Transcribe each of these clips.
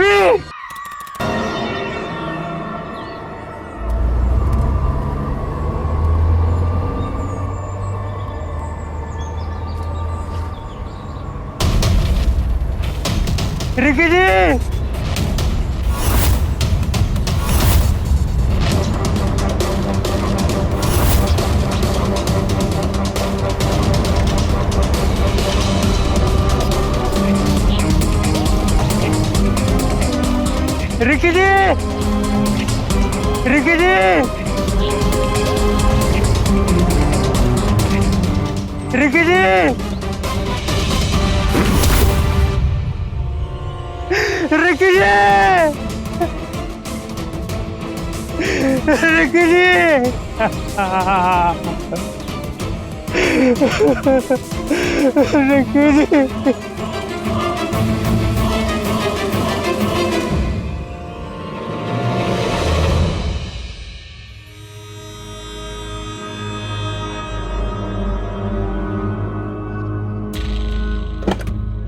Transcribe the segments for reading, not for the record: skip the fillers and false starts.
Baby. Ricky जी, Ricky जी, Ricky जी, Ricky जी, Ricky जी, Ricky जी, Ricky जी।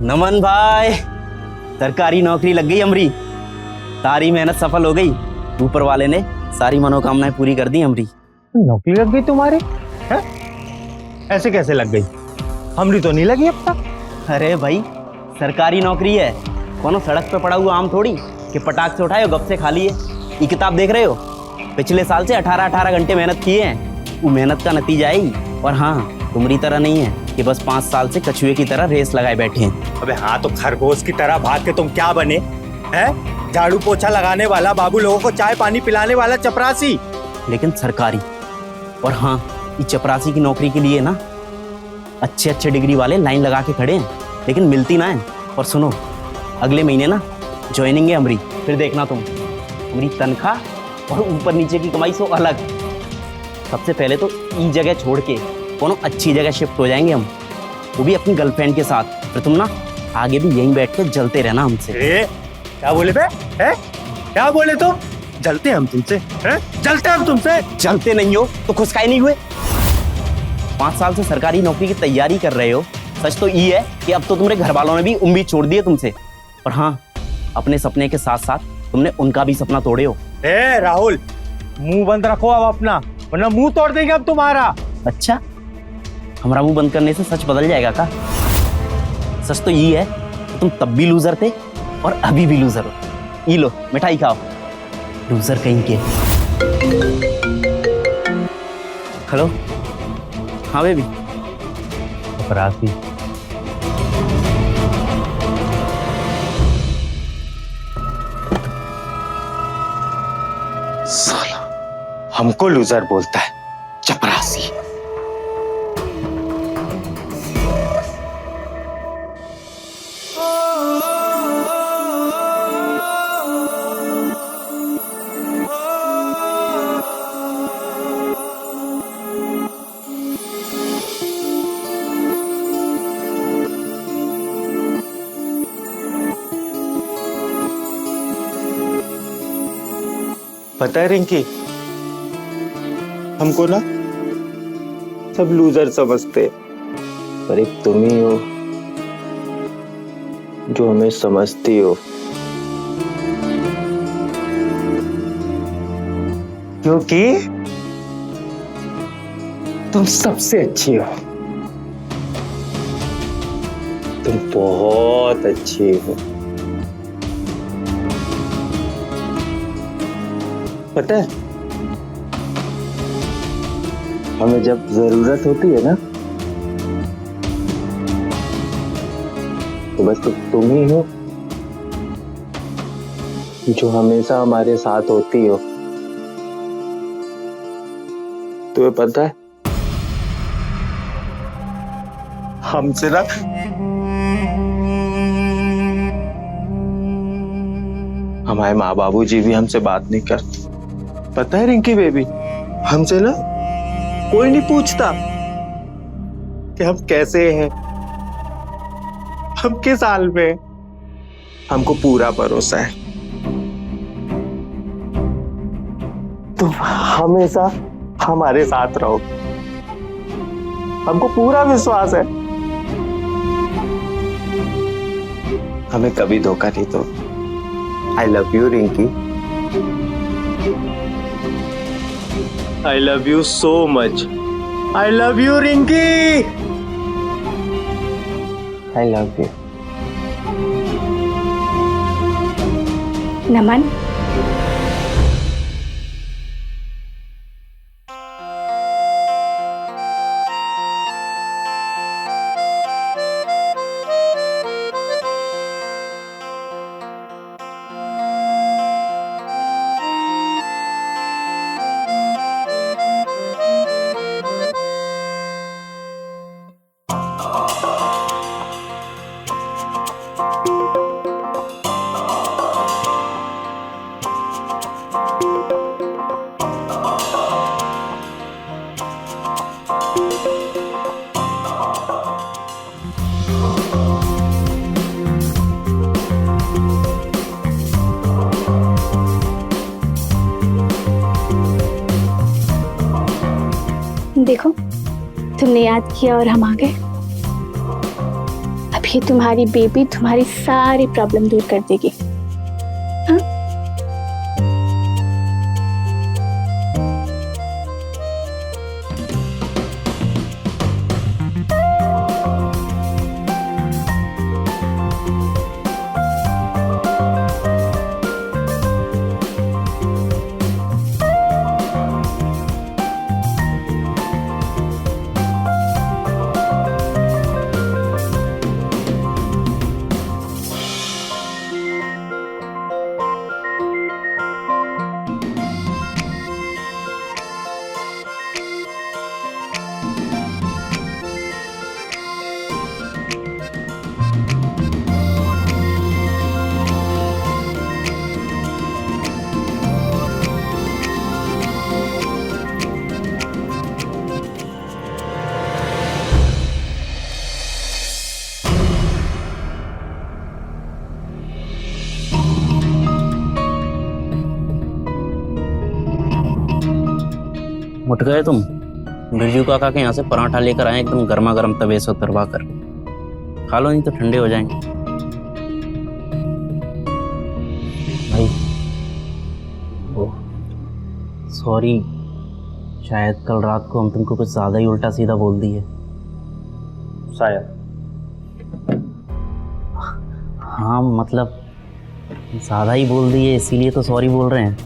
नमन भाई, सरकारी नौकरी लग गई अमरी। सारी मेहनत सफल हो गई। ऊपर वाले ने सारी मनोकामनाएं पूरी कर दी अमरी। नौकरी लग गई तुम्हारी? है? ऐसे कैसे लग गई? हमरी तो नहीं लगी अब तक। अरे भाई, सरकारी नौकरी है, कोनो सड़क पे पड़ा हुआ आम थोड़ी कि पटाख से उठाए और गप से खा लिए। ये किताब देख रहे हो? पिछले साल से 18-18 घंटे मेहनत किए हैं। वो मेहनत का नतीजा आई। और हाँ, तुम्हारी तरह नहीं है कि बस 5 साल से कछुए की तरह रेस लगाए बैठे हैं। अबे हाँ, तो खरगोश की तरह भाग के तुम क्या बने? हैं? झाड़ू पोछा लगाने वाला, बाबू लोगों को चाय पानी पिलाने वाला चपरासी। लेकिन सरकारी। और हाँ, ये चपरासी की नौकरी के लिए ना अच्छे डिग्री वाले लाइन लगा के खड़े हैं, लेकिन मिलती ना है। और सुनो, अगले महीने ना ज्वाइनिंग है अमरी। फिर देखना तुम, अमरी तनख्वाह और ऊपर नीचे की कमाई सो अलग। सबसे पहले तो ई जगह छोड़ के कोनो अच्छी जगह शिफ्ट हो जाएंगे हम, वो भी अपनी गर्लफ्रेंड के साथ। फिर तुम ना आगे भी यहीं बैठ के जलते रहना हमसे। क्या बोले बे? हैं? क्या बोले तुम? जलते हम तुमसे? हैं? जलते हम तुमसे? जलते नहीं हो तो खुश काहे नहीं हुए? 5 साल से सरकारी नौकरी की तैयारी कर रहे हो। सच तो ये है कि अब तो तुम्हारे घर वालों ने भी उम्मीद छोड़ दी है तुमसे। और हाँ, अपने सपने के साथ साथ तुमने उनका भी सपना तोड़े हो। राहुल, मुंह बंद रखो अब अपना, वरना मुंह तोड़ देंगे अब तुम्हारा। अच्छा, हमारा मुंह बंद करने से सच बदल जाएगा का? सच तो ये है कि तुम तब भी लूजर थे और अभी भी लूजर हो। ये लो मिठाई खाओ, लूजर कहीं के। हेलो, हाँ बेबी। चपरासी। साला हमको लूजर बोलता है, चपरासी। पता है रिंकी, हमको ना सब लूजर समझते, पर एक तुम ही हो जो हमें समझती हो। क्योंकि तुम सबसे अच्छी हो। तुम बहुत अच्छी हो। पता है, हमें जब जरूरत होती है ना, तो बस तुम ही हो जो हमेशा हमारे साथ होती हो। तुम्हें पता है, हमसे ना हमारे माँ बाबू जी भी हमसे बात नहीं करते। पता है रिंकी बेबी, हमसे ना कोई नहीं पूछता कि हम कैसे हैं, हम किस हाल में। हमको पूरा भरोसा है तुम हमेशा हमारे साथ रहो। हमको पूरा विश्वास है हमें कभी धोखा नहीं दो। I love you Rinki, I love you so much, I love you Rinki, I love you. Naman, देखो तुमने याद किया और हम आ गए। अब ये तुम्हारी बेबी तुम्हारी सारी प्रॉब्लम दूर कर देगी। हाँ? उठ गए तुम? बिरजू काका के यहाँ से पराठा लेकर आए एकदम गर्मा गर्म तवे से उतरवा कर। खा लो नहीं तो ठंडे हो जाएंगे। भाई ओह सॉरी, शायद कल रात को हम तुमको कुछ ज़्यादा ही उल्टा सीधा बोल दिए। शायद। हाँ मतलब ज़्यादा ही बोल दिए, इसीलिए तो सॉरी बोल रहे हैं।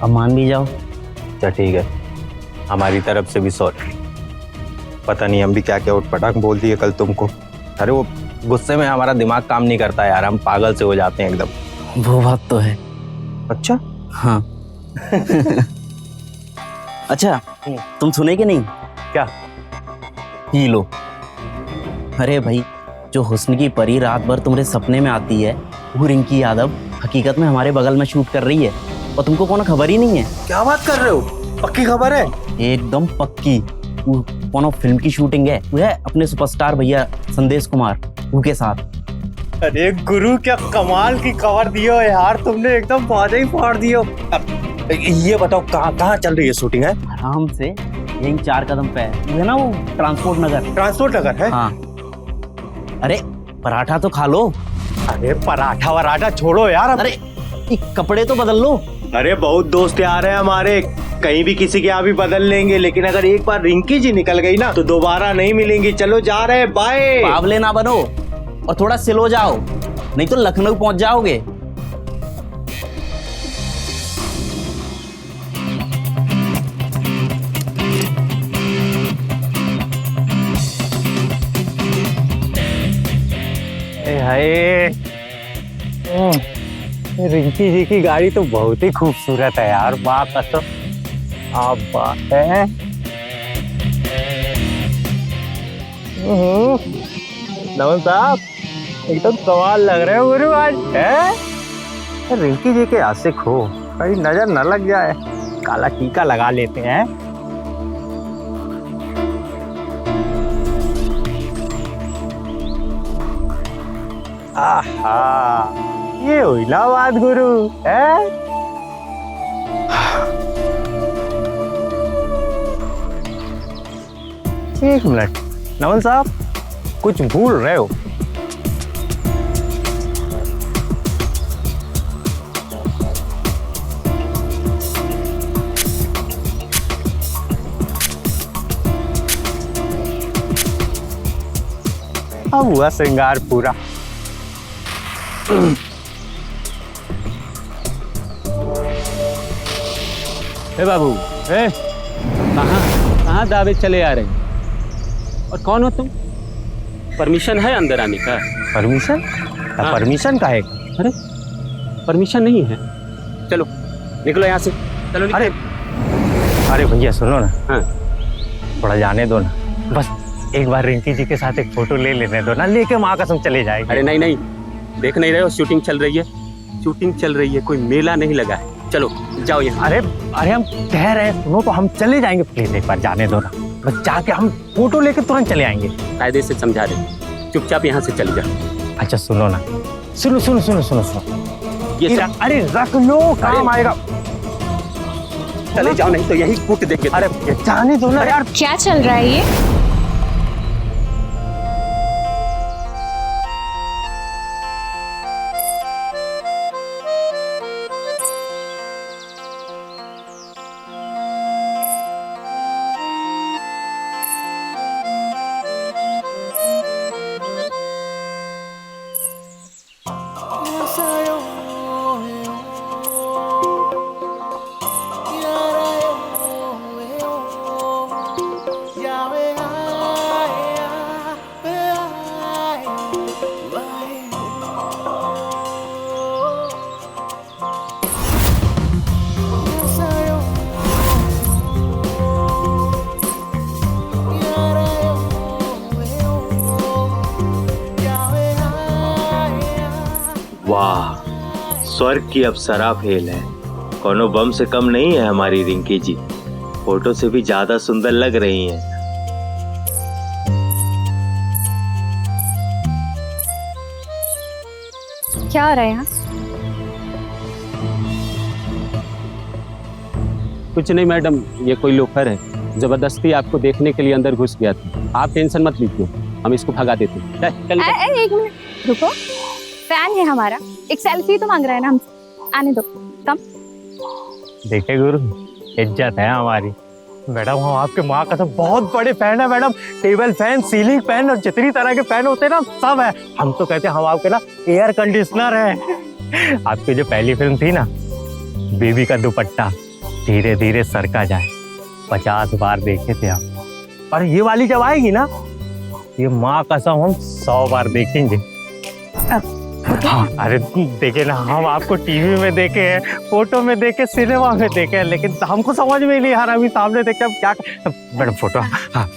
अब मान भी जाओ। अच्छा ठीक है, हमारी तरफ से भी सॉरी। पता नहीं हम भी क्या क्या उठपटांग बोल दिए कल तुमको। अरे वो गुस्से में हमारा दिमाग काम नहीं करता यार, हम पागल से हो जाते हैं एकदम। वो बात तो है। अच्छा हाँ अच्छा तुम सुने कि नहीं? क्या? P low. अरे भाई, जो हुस्न की परी रात भर तुम्हारे सपने में आती है वो रिंकी यादव हकीकत में हमारे बगल में शूट कर रही है और तुमको कोनो खबर ही नहीं है। क्या बात कर रहे हो? पक्की खबर है? एकदम पक्की। वो कोनो फिल्म की शूटिंग है, वो है अपने सुपरस्टार भैया संदेश कुमार उनके साथ। अरे गुरु, क्या कमाल की खबर दियो यार तुमने, एकदम पौधे ही फाड़ दियो। अब ये बताओ कहाँ चल रही है शूटिंग? है आराम से यहीं 4 कदम पे है, वो है ना वो ट्रांसपोर्ट नगर। ट्रांसपोर्ट नगर है? हाँ। अरे पराठा तो खा लो। अरे पराठा वराठा छोड़ो यार। अरे कपड़े तो बदल लो। अरे बहुत दोस्त आ रहे हैं हमारे, कहीं भी किसी के यहाँ भी बदल लेंगे, लेकिन अगर एक बार रिंकी जी निकल गई ना तो दोबारा नहीं मिलेंगी। चलो जा रहे हैं, बाय। बावले ना बनो और थोड़ा सिलो जाओ, नहीं तो लखनऊ पहुंच जाओगे। हाय, रिंकी जी की गाड़ी तो बहुत ही खूबसूरत है यार, बात कसम। आप बात है। नमन साहब एकदम कमाल लग रहे हो गुरु आज। है रिंकी जी के आशिक हो, कहीं नजर न लग जाए, काला टीका लगा लेते हैं। आहा, ये हुई ना बात गुरु। है एक मिनट नमन साहब, कुछ भूल रहे हो। अब हुआ श्रृंगार पूरा। हे बाबू, हे कहाँ कहाँ दावे चले आ रहे हैं? और कौन हो तुम? परमिशन है अंदर आने का? परमिशन? हाँ। परमिशन का है? अरे परमिशन नहीं है। चलो निकलो यहाँ से, चलो निकलो। अरे भैया सुनो ना, हाँ थोड़ा जाने दो ना, बस एक बार रिंकी जी के साथ एक फोटो ले लेने दो ना, लेके माँ कसम चले जाएंगे। अरे नहीं नहीं, देख नहीं रहे हो शूटिंग चल रही है, शूटिंग चल रही है, कोई मेला नहीं लगा है। चलो जाओ यहाँ। अरे अरे हम कह रहे हैं सुनो तो, हम चले जाएंगे, प्लीज एक बार जाने दो ना, बस जाके हम फोटो लेके तुरंत चले आएंगे। कायदे से समझा रहे, चुपचाप यहाँ से चले जाओ। अच्छा सुनो ना, सुनो सुनो सुनो सुनो सुनो, ये सब अरे रख लो, काम आएगा। चले जाओ, नहीं तो यही कूट देंगे। अरे जाने दो ना यार। क्या चल रहा है ये? वाह, स्वर्ग की अप्सरा फेल है। कोनो बम से कम नहीं है हमारी रिंकी जी, फोटो से भी ज्यादा सुंदर लग रही हैं। क्या हो रहा है यहाँ? कुछ नहीं मैडम, ये कोई लोफर है, जबरदस्ती आपको देखने के लिए अंदर घुस गया था। आप टेंशन मत लीजिए, हम इसको भगा देते हैं। चल एक मिनट रुको, फैन है हमारा, एक सेल्फी तो मांग रहा है ना हमसे, आने दो। कम देखे गुरु, इज्जत है हमारी। मैडम हम आपके माँ का सब बहुत बड़े फैन है madam, table fan, ceiling fan और जितनी तरह के फैन होते हैं ना सब है। हम तो कहते हैं हम आपके ना एयर कंडीशनर है। आपकी जो पहली फिल्म थी ना, बेबी का दुपट्टा, धीरे धीरे सरका जाए, 50 बार देखे थे आप। और ये वाली जब आएगी ना, ये माँ कसम हम 100 बार देखेंगे। हाँ, अरे देखे ना, हम आपको टीवी में देखे हैं, फोटो में देखे, सिनेमा में देखे हैं, लेकिन हमको समझ में नहीं आ रहा अभी सामने देखे अब क्या। Madam photo. हाँ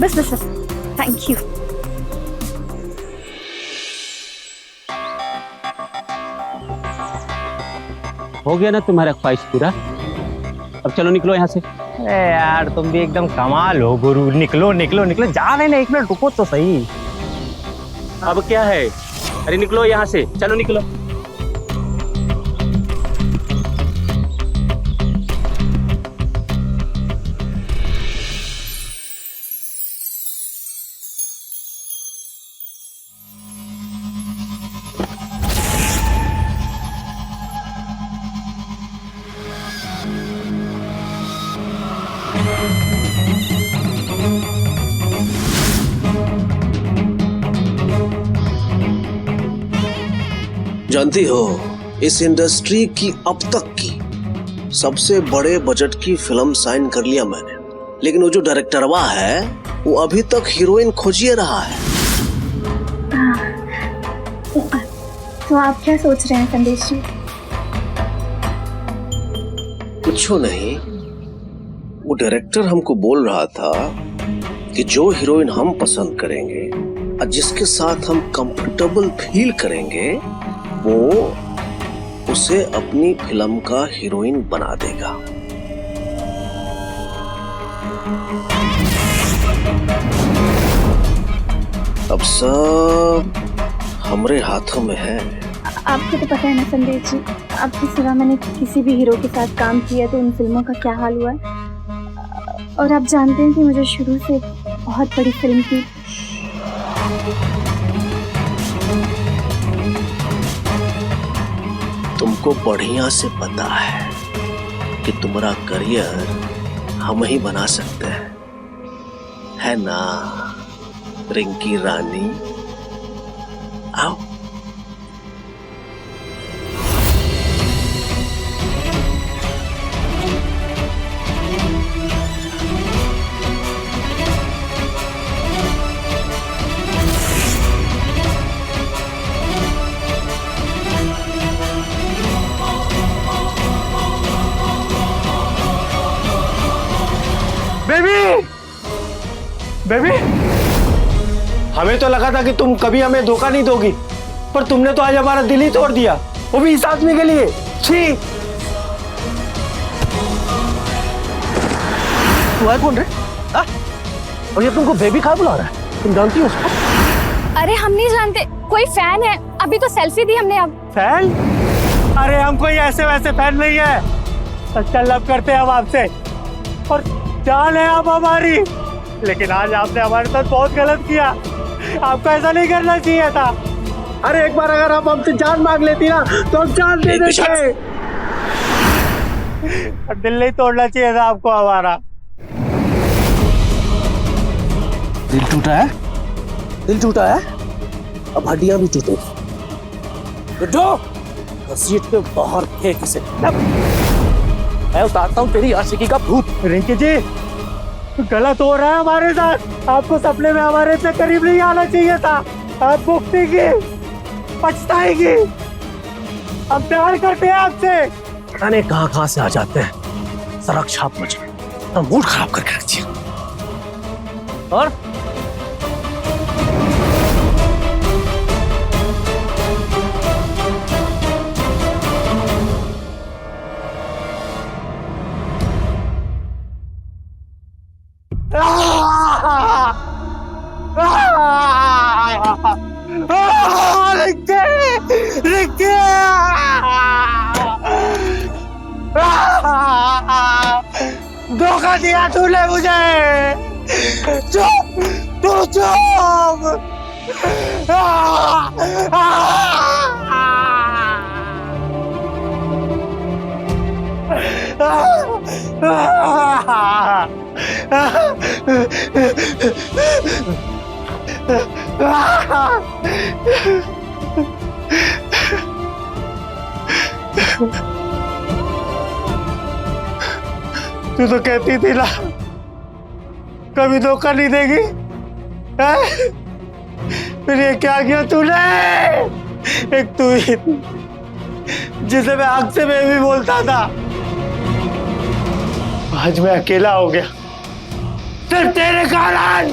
बस बस बस, थैंक यू। हो गया ना तुम्हारा ख्वाहिश पूरा, अब चलो निकलो यहाँ से। अरे यार तुम भी एकदम कमाल हो गुरु, निकलो निकलो निकलो, जा रहे ना, एक मिनट रुको तो सही। अब क्या है, अरे निकलो यहाँ से, चलो निकलो। जानती हो, इस इंडस्ट्री की अब तक की सबसे बड़े बजट की फिल्म साइन कर लिया मैंने, लेकिन वो जो डायरेक्टरवा है वो अभी तक हीरोइन खोजिए रहा है। तो आप क्या सोच रहे हैं संदेश जी? कुछ नहीं, वो डायरेक्टर हमको बोल रहा था कि जो हीरोइन हम पसंद करेंगे और जिसके साथ हम कंफर्टेबल फील करेंगे वो उसे अपनी फिल्म का हीरोइन बना देगा। अब सब हमरे हाथों में है। आपको तो पता है ना संदेश जी, आपके सिवा मैंने किसी भी हीरो के साथ काम किया तो उन फिल्मों का क्या हाल हुआ है। और आप जानते हैं कि मुझे शुरू से बहुत बड़ी फिल्म की तुमको बढ़िया से पता है कि तुम्हारा करियर हम ही बना सकते हैं, है ना रिंकी रानी? आओ। बेबी, बेबी, हमें तो लगा था कि तुम कभी हमें धोखा नहीं दोगी, पर तुमने तो आज हमारा दिल ही तोड़ दिया, वो भी इस आदमी के लिए। छी! तू है कौन रे? और ये तुमको बेबी कहाँ बुला रहा है? तुम जानती हो उसको? अरे हम नहीं जानते, कोई फैन है। अभी तो सेल्फी दी हमने। अब फैन? अरे हम कोई ऐसे वैसे फैन नहीं है, सच्चा लव करते हैं हम आपसे और जान है आप हमारी। लेकिन आज आपने हमारे साथ बहुत गलत किया, आपको ऐसा नहीं करना चाहिए था। अरे एक बार अगर आप हमसे जान मांग लेती ना तो हम जान दे देते। दिल नहीं तोड़ना चाहिए था आपको हमारा। दिल टूटा है, दिल टूटा है, अब हड्डियां भी टूटेगी। घसीट के बाहर फेंक इसे। मैं उतारता हूँ तेरी आशिकी का भूत। रिंकी जी, गलत हो रहा है हमारे साथ। आपको सपने में हमारे इतने करीब नहीं आना चाहिए था। आप भुगतेगी, पछताएगी। हम प्यार करते हैं आपसे। खाने कहाँ से आ जाते हैं, सड़क छाप मच तो मूड खराब करके रख दिया। और धोखा दिया तूने मुझे। चुप, तू चुप। तू तो कहती थी ना कभी धोखा नहीं देगी, फिर ये क्या किया तूने? एक तू ही जिसे मैं आग से बेबी बोलता था, आज मैं अकेला हो गया सिर्फ तेरे कारण।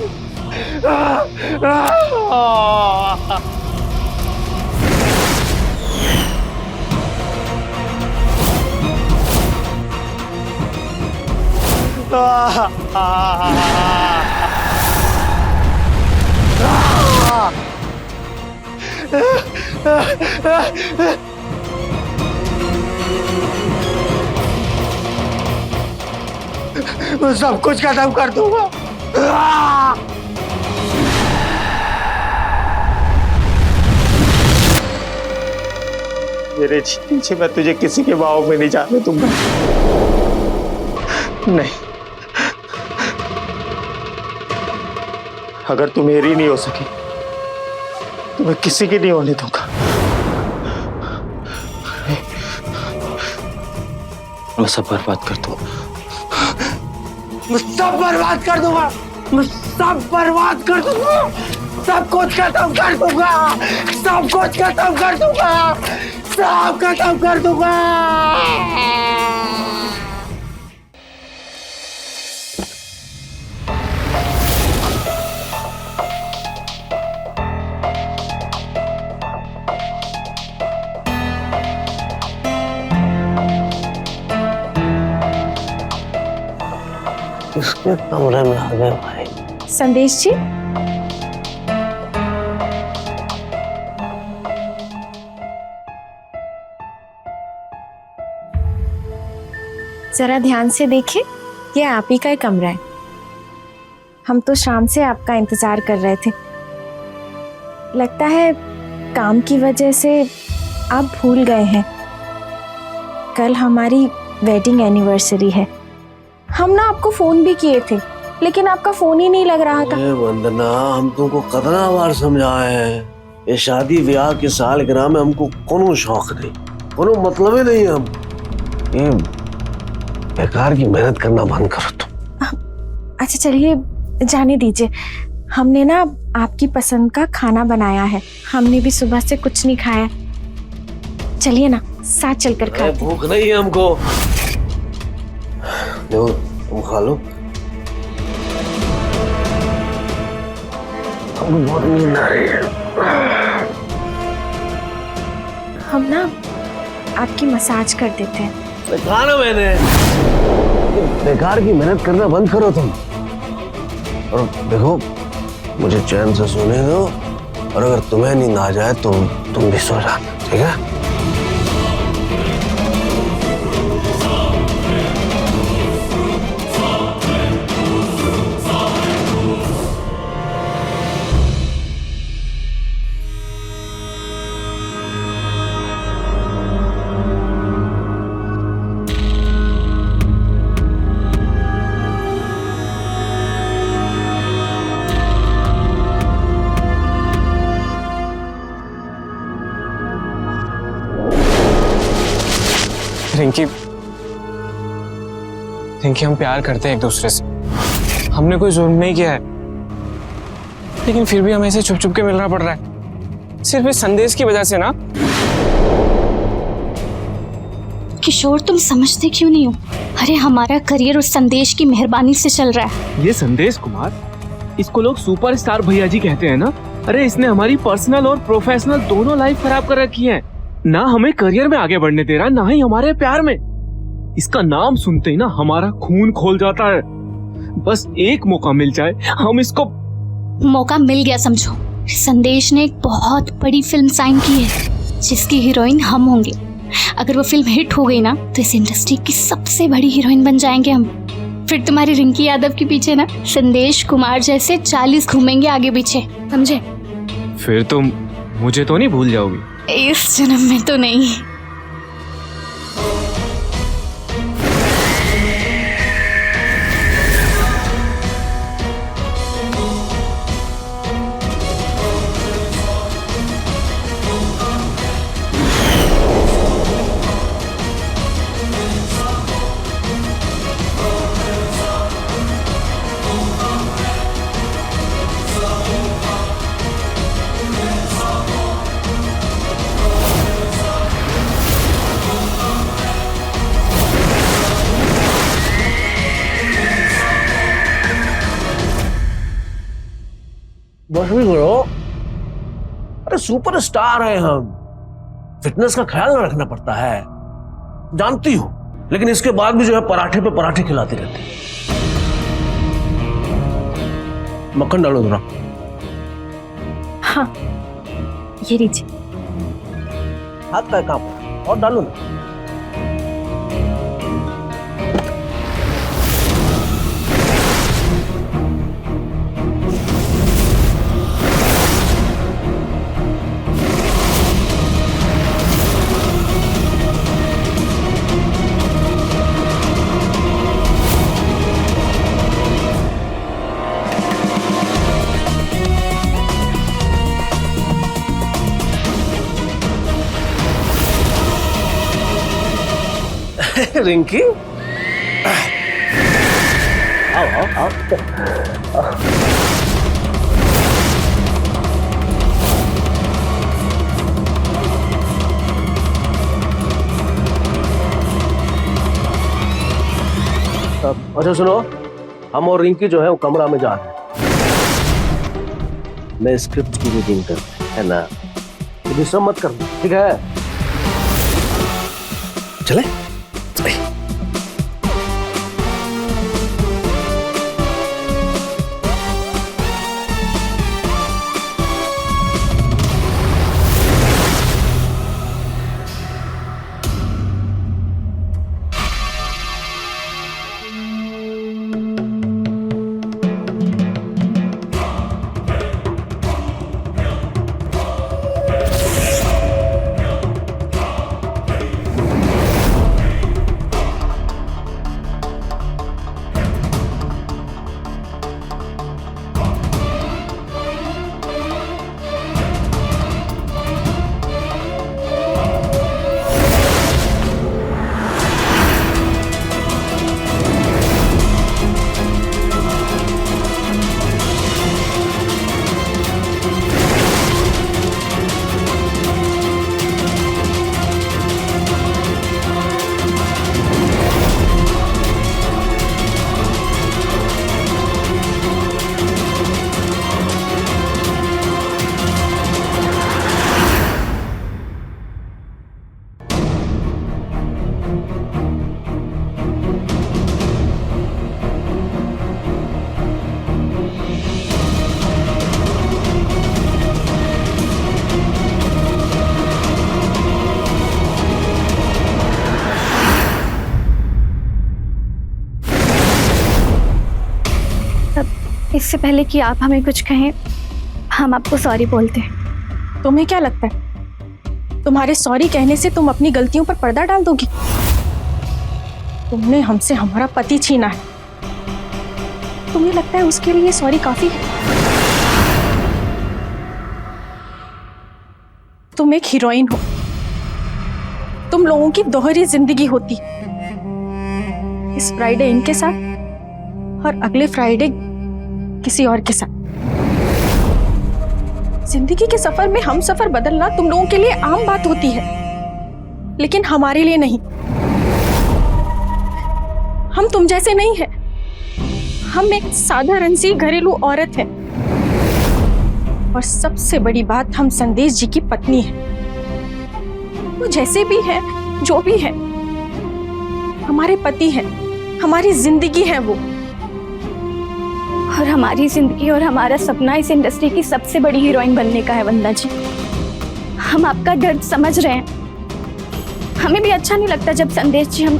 मैं सब कुछ खत्म कर दूंगा। मेरे पीछे मैं तुझे किसी के बाहों में नहीं जाने दूंगा। नहीं, अगर तू मेरी नहीं हो सकी तो मैं किसी की नहीं होने दूंगा। मैं सब बर्बाद कर दूंगा। मैं सब बर्बाद कर दूंगा। मैं सब बर्बाद कर दूंगा। सब कुछ खत्म कर दूंगा। सब कुछ खत्म कर दूंगा। सब खत्म कर दूंगा। किसके कमरे में आ गए भाई? संदेश जी, जरा ध्यान से देखिए, ये आप ही का ही कमरा है। हम तो शाम से आपका इंतजार कर रहे थे। लगता है काम की वजह से आप भूल गए हैं, कल हमारी वेडिंग एनिवर्सरी है। हम ना आपको फोन भी किए थे, लेकिन आपका फोन ही नहीं लग रहा था। वंदना, हम तुमको कितना बार समझाए हैं, ये शादी ब्याह की सालगिरह में हमको कोनो शौक नहीं, कोनो मतलब ही नहीं है। हम ये बेकार की मेहनत करना बंद करो तुम। अच्छा चलिए, जाने दीजिए। हमने ना आपकी पसंद का खाना बनाया है, हमने भी सुबह से कुछ नहीं खाया। चलिए ना, साथ चलकर खाते हैं। भूख नहीं है हमको। देखो, तुम खा लो। हमको बहुत नींद आ रही है। हम ना आपकी मसाज कर देते हैं। कहा ना मैंने, बेकार की मेहनत करना बंद करो तुम। और देखो, मुझे चैन से सोने दो, और अगर तुम्हें नींद आ जाए तो तुम भी सो जाना, ठीक है? रिंकी, हम प्यार करते हैं एक दूसरे से, हमने कोई जुर्म नहीं किया है, लेकिन फिर भी हमें ऐसे छुप छुप के मिलना पड़ रहा है, सिर्फ इस संदेश की वजह से ना। किशोर, तुम समझते क्यों नहीं हो? अरे हमारा करियर उस संदेश की मेहरबानी से चल रहा है। ये संदेश कुमार, इसको लोग सुपरस्टार भैया जी कहते हैं ना। अरे इसने हमारी पर्सनल और प्रोफेशनल दोनों लाइफ खराब कर रखी है, ना हमें करियर में आगे बढ़ने दे रहा, ना ही हमारे प्यार में। इसका नाम सुनते ही ना हमारा खून खोल जाता है। बस एक मौका मिल जाए, हम इसको। मौका मिल गया समझो। संदेश ने एक बहुत बड़ी फिल्म साइन की है, जिसकी हीरोइन हम होंगे। अगर वो फिल्म हिट हो गई ना, तो इस इंडस्ट्री की सबसे बड़ी हीरोइन बन जाएंगे हम। फिर तुम्हारी रिंकी यादव के पीछे ना संदेश कुमार जैसे 40 घूमेंगे आगे पीछे, समझे? फिर तुम मुझे तो नहीं भूल जाओगी? इस जन्म में तो नहीं। बस भी करो। अरे सुपरस्टार है हम, फिटनेस का ख्याल न रखना पड़ता है, जानती हो। लेकिन इसके बाद भी जो है पराठे पे पराठे खिलाते रहते हैं। मक्खन डालो थोड़ा। हाँ, ये लीजिए। हाथ का काम और डालो ना। रिंकी, आओ आओ आओ। अच्छा सुनो, हम और रिंकी जो है वो कमरा में जा रहे हैं। मैं स्क्रिप्ट की रीडिंग कर, है ना? डिस्टर्ब मत करना, ठीक है? चले? इससे पहले कि आप हमें कुछ कहें, हम आपको सॉरी बोलते हैं। तुम्हें क्या लगता है तुम्हारे सॉरी कहने से तुम अपनी गलतियों पर पर्दा डाल दोगी? तुमने हमसे हमारा पति छीना है, तुम्हें लगता है उसके लिए सॉरी काफी है? तुम एक हीरोइन हो, तुम लोगों की दोहरी जिंदगी होती। इस फ्राइडे इनके साथ और अगले फ्राइडे किसी और के साथ। जिंदगी के सफर में हम सफर बदलना तुम लोगों के लिए आम बात होती है, लेकिन हमारे लिए नहीं। हम तुम जैसे नहीं हैं। हम एक साधारण सी घरेलू औरत हैं, और सबसे बड़ी बात, हम संदेश जी की पत्नी हैं। वो जैसे भी हैं, जो भी हैं, हमारे पति हैं, हमारी जिंदगी है वो। और हमारी जिंदगी और हमारा सपना इस इंडस्ट्री की सबसे बड़ी हीरोइन बनने का है वंदना जी। हम आपका दर्द समझ रहे हैं। हमें भी अच्छा नहीं लगता जब संदेश जी हम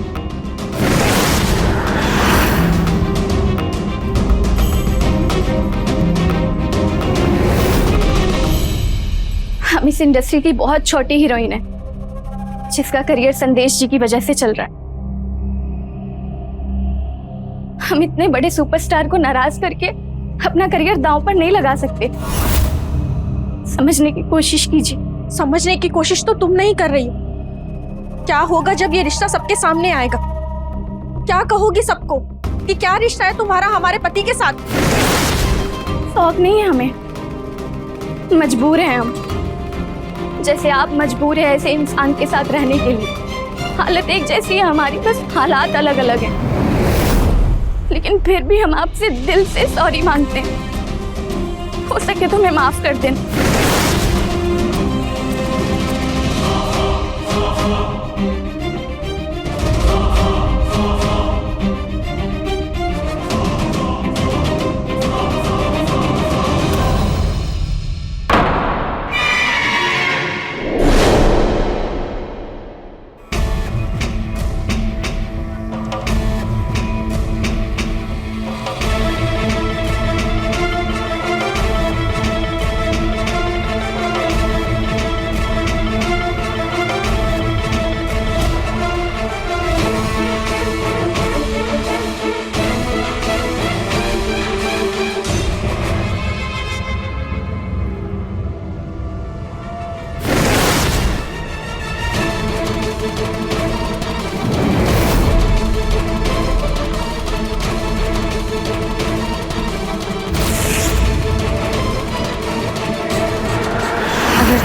इस इंडस्ट्री की बहुत छोटी हीरोइन है, जिसका करियर संदेश जी की वजह से चल रहा है। हम इतने बड़े सुपरस्टार को नाराज करके अपना करियर दांव पर नहीं लगा सकते। समझने की कोशिश कीजिए। समझने की कोशिश तो तुम नहीं कर रही हो। क्या होगा जब ये रिश्ता सबके सामने आएगा? क्या कहोगी सबको कि क्या रिश्ता है तुम्हारा हमारे पति के साथ? शौक नहीं है हमें, मजबूर हैं हम। जैसे आप मजबूर हैं ऐसे इंसान के साथ रहने के लिए। हालत एक जैसी है हमारी, बस हालात अलग अलग हैं। लेकिन फिर भी हम आपसे दिल से सॉरी मांगते हैं। हो सके तो हमें माफ कर देना।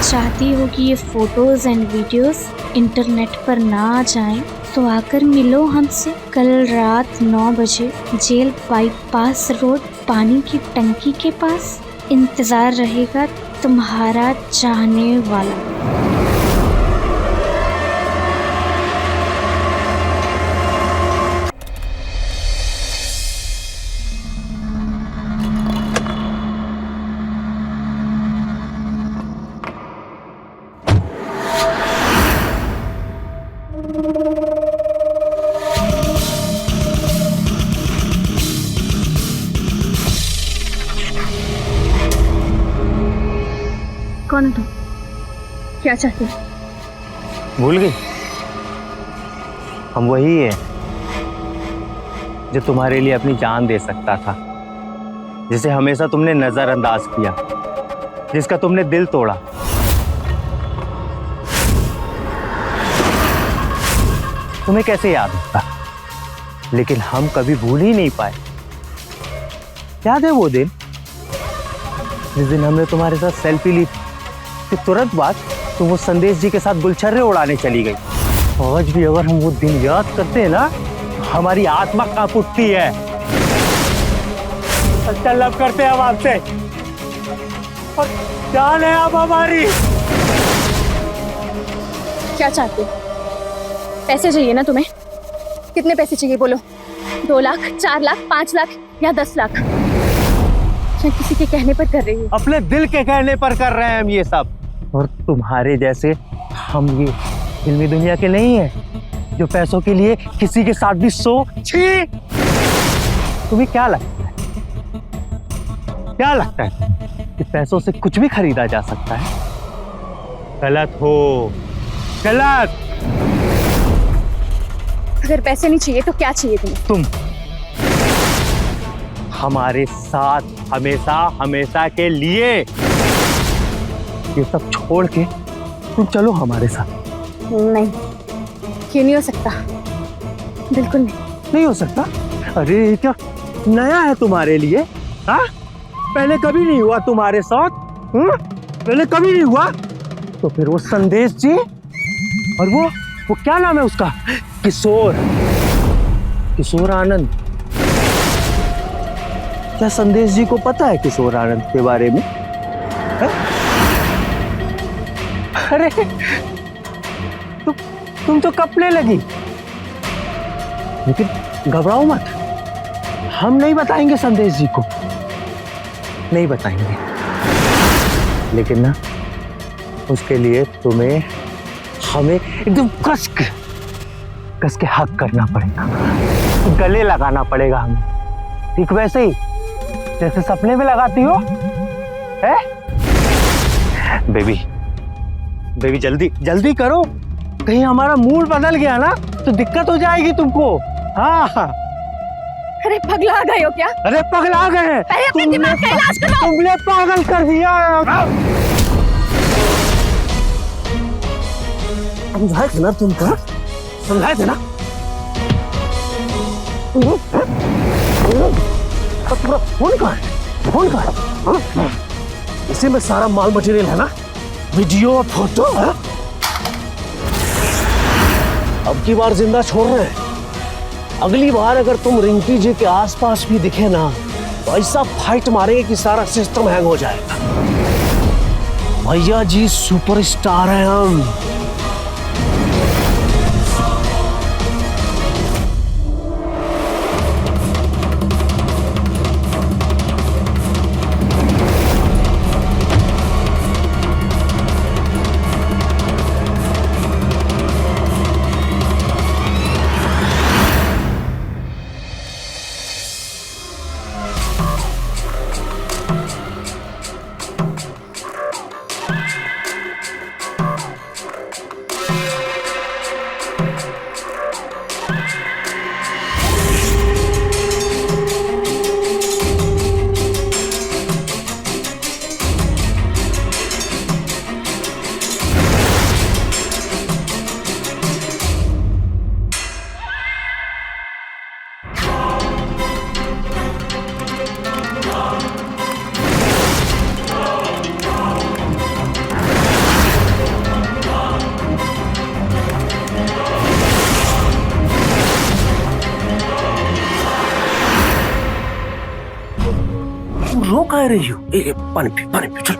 चाहती हो कि ये फोटोज़ एंड वीडियोस इंटरनेट पर ना आ जाएं, तो आकर मिलो हमसे कल रात 9 बजे जेल बाईपास रोड पानी की टंकी के पास। इंतज़ार रहेगा तुम्हारा चाहने वाला। कौन हो तुम? क्या चाहते हो? भूल गई? हम वही है जो तुम्हारे लिए अपनी जान दे सकता था, जिसे हमेशा तुमने नजरअंदाज किया, जिसका तुमने दिल तोड़ा। तुम्हें कैसे याद होता? लेकिन हम कभी भूल ही नहीं पाए। याद है वो दिन जिस दिन हमने तुम्हारे साथ सेल्फी ली, फिर तुरंत बाद तुम वो संदेश जी के साथ गुलछर्रे उड़ाने चली गई। आज भी अगर हम वो दिन याद करते हैं ना, हमारी आत्मा कांप उठती है। सच्चा लव करते हैं हम आपसे, और जान है आप हमारी। क्या चाहते हो? पैसे चाहिए ना तुम्हें? कितने पैसे चाहिए बोलो? 2 लाख, 4 लाख, 5 लाख या 10 लाख? मैं किसी के कहने पर कर रही हूँ। अपने दिल के कहने पर कर रहे हैं हम ये सब। और तुम्हारे जैसे हम ये फिल्मी दुनिया के नहीं है जो पैसों के लिए किसी के साथ भी छी! तुम्हें क्या लगता है? क्या लगता है कि पैसों से कुछ भी खरीदा जा सकता है? गलत हो, गलत। अगर पैसे नहीं चाहिए तो क्या चाहिए तुम्हें? तुम हमारे साथ हमेशा हमेशा के लिए ये सब छोड़ के तुम चलो हमारे साथ। नहीं, क्यों नहीं हो सकता? बिल्कुल नहीं। नहीं हो सकता? अरे ये क्या नया है तुम्हारे लिए? हाँ, पहले कभी नहीं हुआ तुम्हारे साथ? पहले कभी नहीं हुआ? तो फिर वो संदेश जी और वो क्या नाम है उसका? किशोर आनंद। क्या संदेश जी को पता है किशोर आनंद के बारे में? है? अरे तुम तो कपने लगी। लेकिन घबराओ मत, हम नहीं बताएंगे संदेश जी को, नहीं बताएंगे। लेकिन ना उसके लिए तुम्हें हमें एकदम कस के हक करना पड़ेगा, गले लगाना पड़ेगा हमें, ठीक वैसे ही जैसे सपने में लगाती हो, है? बेबी जल्दी करो, कहीं हमारा मूड बदल गया ना तो दिक्कत हो जाएगी तुमको। हाँ। अरे पगला गए हो क्या? अरे पगला गए हैं। अरे अपने दिमाग का इलाज करो। तुमने पागल कर दिया। समझाए थे ना तुमको? समझाए थे ना? फोन कहाँ है? इसी में सारा माल मटेरियल है ना, वीडियो और फोटो है? अब की बार जिंदा छोड़ रहे हैं। अगली बार अगर तुम रिंकी जी के आसपास भी दिखे ना तो ऐसा फाइट मारेंगे कि सारा सिस्टम हैंग हो जाएगा। भैया जी सुपरस्टार हैं हम। रो कह रही हो? पानी पी, चल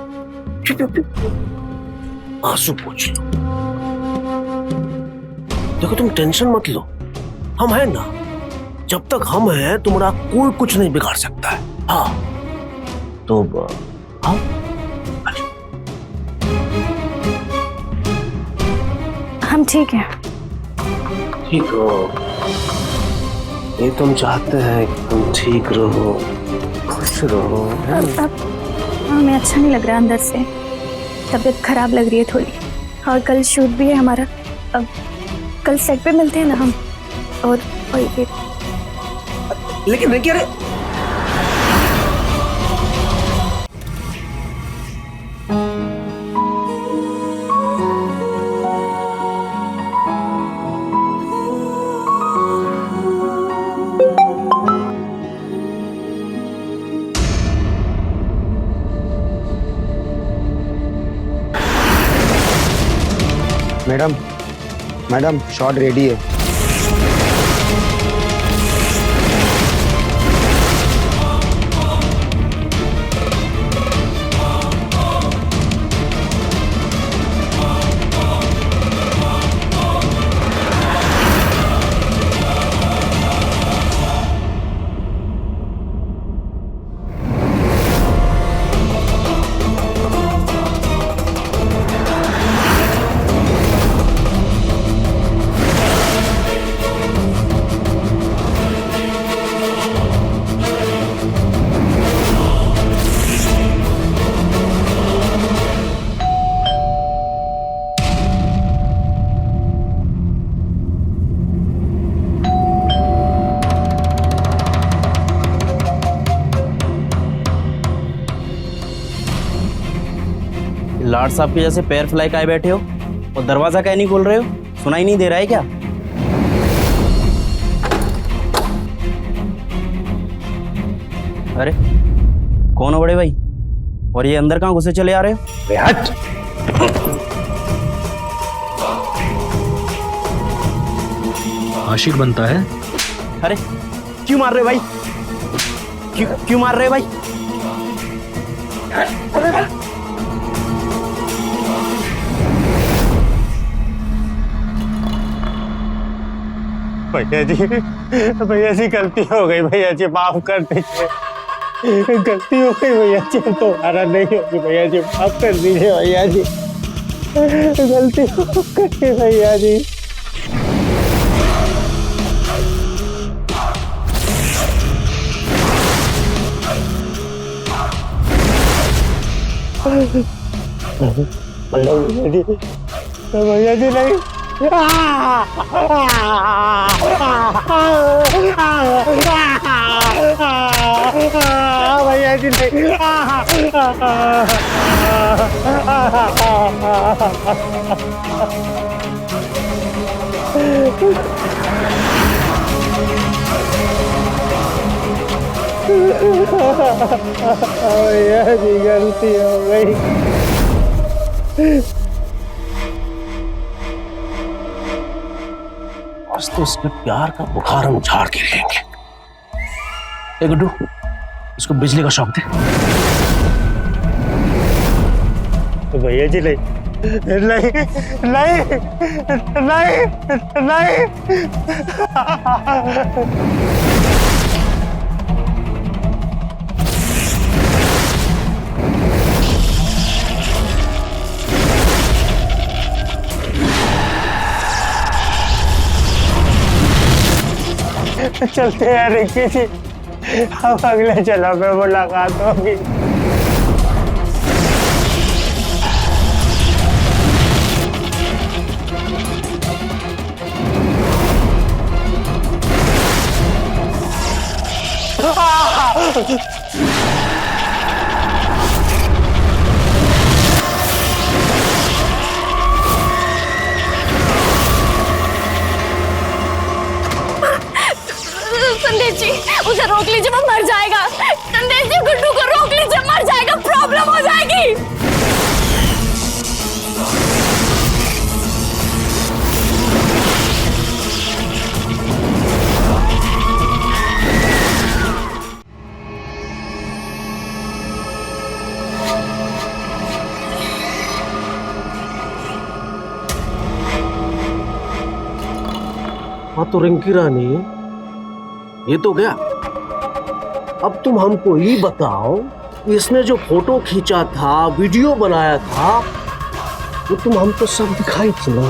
आंसू पोंछ लो। देखो तुम टेंशन मत लो, हम हैं ना। जब तक हम हैं तुम्हारा कोई कुछ नहीं बिगाड़ सकता है। हाँ तो हाँ हम ठीक हैं। ठीक हो? ये तुम चाहते हैं कि तुम ठीक रहो, खुश रहो। अब हमें अच्छा नहीं लग रहा अंदर से, तबीयत खराब लग रही है थोड़ी। और कल शूट भी है हमारा। अब कल सेट पे मिलते हैं ना हम। और ये लेकिन रिंकी, अरे मैडम शॉट रेडी है। जाट साहब के जैसे पैर फैलाए काहे बैठे हो और दरवाजा काहे नहीं खोल रहे हो? सुनाई नहीं दे रहा है क्या? अरे कौन हो बड़े भाई? और ये अंदर कहाँ घुसे चले आ रहे हो? हट। आशिक बनता है। अरे क्यों मार रहे भाई? क्यों मार रहे भाई? भैया जी गलती हो गई, भैया जी माफ कर दीजिए, गलती हो गई भैया जी, दोबारा नहीं होगी भैया जी, माफ कर दीजिए भैया जी, गलती हो गई भैया जी। भैया जी नहीं, भैया जी नहीं, भैया जी गलती हो गई। आज तो इसके प्यार का बुखार हम झाड़ के रहेंगे। ए गुड्डू, इसको बिजली का शॉक दे। भैया जी नहीं, नहीं नहीं नहीं नहीं। चलते हैं रिक्की जी, अब अगले जन्म में मुलाकात होगी। संदेश जी, उसे रोक लीजिए, वो मर जाएगा। संदेश जी, गुड्डू को रोक लीजिए, मर जाएगा, प्रॉब्लम हो जाएगी। हाँ तो रिंकी रानी, ये तो गया। अब तुम हमको ये बताओ, इसने जो फोटो खींचा था, वीडियो बनाया था, वो तुम हमको सब दिखाई थी ना।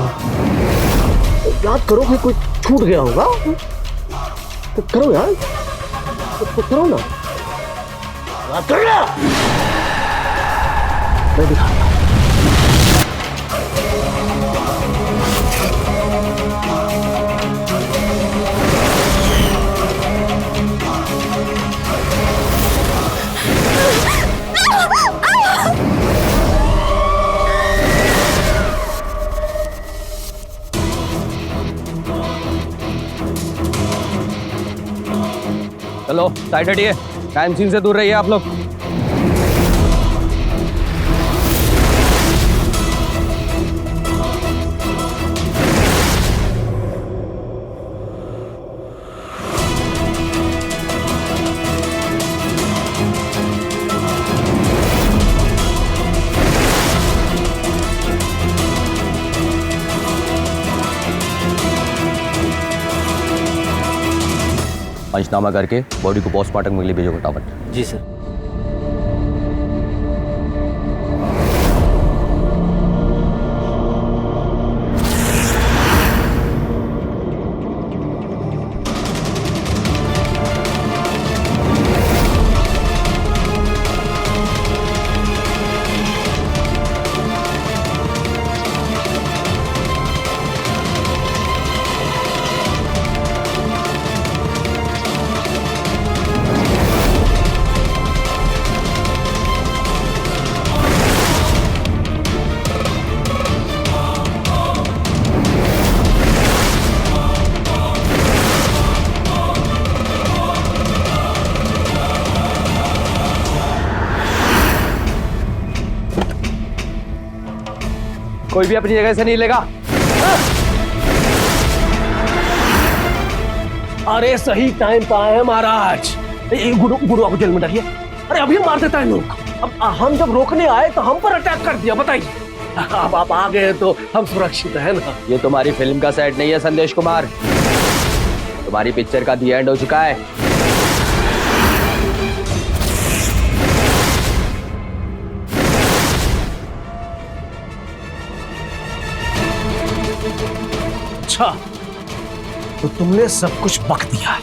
याद करो कि कोई छूट गया होगा तो करो यार, तो करो ना, याद करो ना। मैं दिखाता हूं। चलो साइड हटिए, टाइम सीन से दूर रहिए आप लोग। पंचनामा करके बॉडी को पोस्टमार्टम के लिए भेजो फटाफट। जी सर। कोई भी अपनी जगह से नहीं लेगा। अरे सही टाइम पे आए हैं महाराज। गुरु आप जेल में डरिए। अरे अभी मार देता है लोग। अब हम जब रोकने आए तो हम पर अटैक कर दिया। बताइए, अब आप आ गए तो हम सुरक्षित है ना। ये तुम्हारी फिल्म का सेट नहीं है संदेश कुमार, तुम्हारी पिक्चर का दी एंड हो चुका है। अच्छा, तो तुमने सब कुछ बक दिया।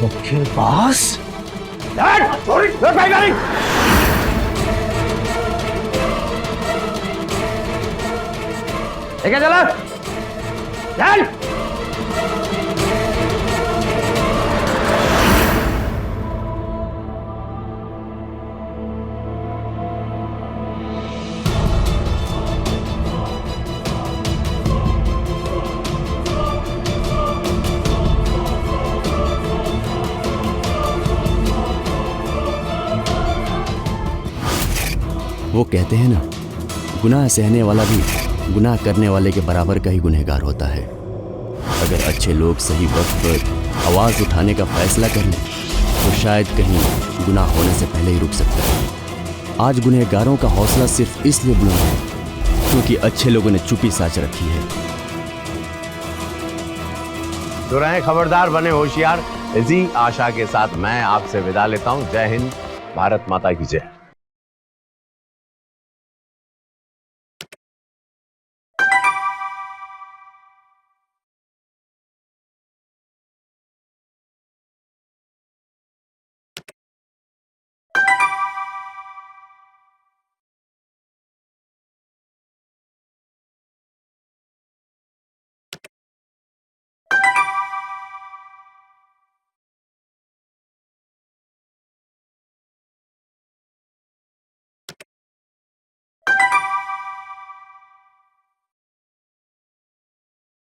मुख्य बॉस लेके चला चल। वो कहते हैं ना, गुनाह सहने वाला भी गुनाह करने वाले के बराबर का ही गुनहगार होता है। अगर अच्छे लोग सही वक्त पर आवाज़ उठाने का फैसला कर लें तो शायद कहीं गुनाह होने से पहले ही रुक सकता है। आज गुनहगारों का हौसला सिर्फ इसलिए बुलंद है क्योंकि अच्छे लोगों ने चुप्पी साच रखी है। तो रहें खबरदार, बने होशियार। इसी आशा के साथ मैं आपसे विदा लेता हूं। जय हिंद, भारत माता की जय।